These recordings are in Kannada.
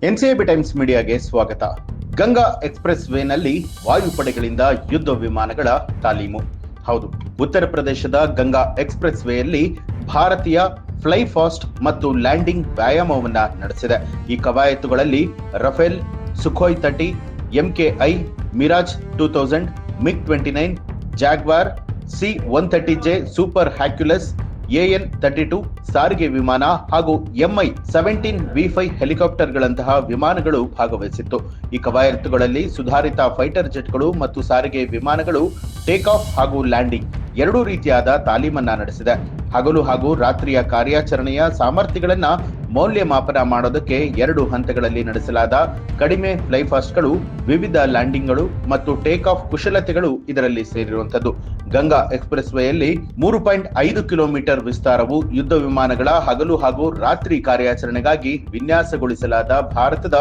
ಎನ್ಸಿಎಬಿ ಟೈಮ್ಸ್ ಮೀಡಿಯಾಗೆ ಸ್ವಾಗತ. ಗಂಗಾ ಎಕ್ಸ್‌ಪ್ರೆಸ್ ವೇನಲ್ಲಿ ವಾಯುಪಡೆಗಳಿಂದ ಯುದ್ಧ ವಿಮಾನಗಳ ತಾಲೀಮು. ಹೌದು, ಉತ್ತರ ಪ್ರದೇಶದ ಗಂಗಾ ಎಕ್ಸ್‌ಪ್ರೆಸ್ ವೇಯಲ್ಲಿ ಭಾರತೀಯ ಫ್ಲೈ ಫಾಸ್ಟ್ ಮತ್ತು ಲ್ಯಾಂಡಿಂಗ್ ವ್ಯಾಯಾಮವನ್ನ ನಡೆಸಿದೆ. ಈ ಕವಾಯತುಗಳಲ್ಲಿ Rafale, Sukhoi 30, MKI, Mirage 2000, MiG-29, Jaguar, C-130J super Hercules, AN-32 ಸಾರಿಗೆ ವಿಮಾನ ಹಾಗೂ Mi-17 V5 ಹೆಲಿಕಾಪ್ಟರ್ಗಳಂತಹ ವಿಮಾನಗಳು ಭಾಗವಹಿಸಿತ್ತು. ಈ ಕವಾಯತುಗಳಲ್ಲಿ ಸುಧಾರಿತ ಫೈಟರ್ ಜೆಟ್ಗಳು ಮತ್ತು ಸಾರಿಗೆ ವಿಮಾನಗಳು ಟೇಕ್ ಆಫ್ ಹಾಗೂ ಲ್ಯಾಂಡಿಂಗ್ ಎರಡೂ ರೀತಿಯಾದ ತಾಲೀಮನ್ನ ನಡೆಸಿದೆ. ಹಗಲು ಹಾಗೂ ರಾತ್ರಿಯ ಕಾರ್ಯಾಚರಣೆಯ ಸಾಮರ್ಥ್ಯಗಳನ್ನ ಮೌಲ್ಯಮಾಪನ ಮಾಡೋದಕ್ಕೆ 2 ಹಂತಗಳಲ್ಲಿ ನಡೆಸಲಾದ ಕಡಿಮೆ ಫ್ಲೈಫಾಸ್ಟ್ಗಳು, ವಿವಿಧ ಲ್ಯಾಂಡಿಂಗ್ಗಳು ಮತ್ತು ಟೇಕ್ ಆಫ್ ಕುಶಲತೆಗಳು ಇದರಲ್ಲಿ ಸೇರಿರುವಂತದ್ದು. ಗಂಗಾ ಎಕ್ಸ್‌ಪ್ರೆಸ್ ವೇಯಲ್ಲಿ 3.5 ಕಿಲೋಮೀಟರ್ ವಿಸ್ತಾರವು ಯುದ್ಧ ವಿಮಾನಗಳ ಹಗಲು ಹಾಗೂ ರಾತ್ರಿ ಕಾರ್ಯಾಚರಣೆಗಾಗಿ ವಿನ್ಯಾಸಗೊಳಿಸಲಾದ ಭಾರತದ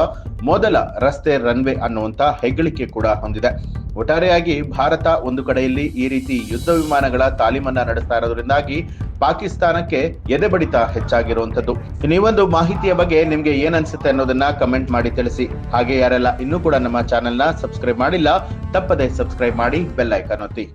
ಮೊದಲ ರಸ್ತೆ ರನ್ವೇ ಅನ್ನುವಂತ ಹೆಗ್ಗಳಿಕೆ ಕೂಡ ಹೊಂದಿದೆ. ಒಟ್ಟಾರೆಯಾಗಿ ಭಾರತ ಒಂದು ಕಡೆಯಲ್ಲಿ ಈ ರೀತಿ ಯುದ್ಧ ವಿಮಾನಗಳ ತಾಲೀಮನ್ನ ನಡೆಸ್ತಾ ಇರೋದ್ರಿಂದಾಗಿ ಪಾಕಿಸ್ತಾನಕ್ಕೆ ಎದೆಬಡಿತ ಹೆಚ್ಚಾಗಿರುವಂತದ್ದು. ಈ ಒಂದು ಮಾಹಿತಿಯ ಬಗ್ಗೆ ನಿಮ್ಗೆ ಏನ್ ಅನ್ಸುತ್ತೆ ಅನ್ನೋದನ್ನ ಕಮೆಂಟ್ ಮಾಡಿ ತಿಳಿಸಿ. ಹಾಗೆ ಯಾರೆಲ್ಲ ಇನ್ನೂ ಕೂಡ ನಮ್ಮ ಚಾನೆಲ್ನ ಸಬ್ಸ್ಕ್ರೈಬ್ ಮಾಡಿಲ್ಲ, ತಪ್ಪದೆ ಸಬ್ಸ್ಕ್ರೈಬ್ ಮಾಡಿ, ಬೆಲ್ ಐಕಾನ್ ಒತ್ತಿ.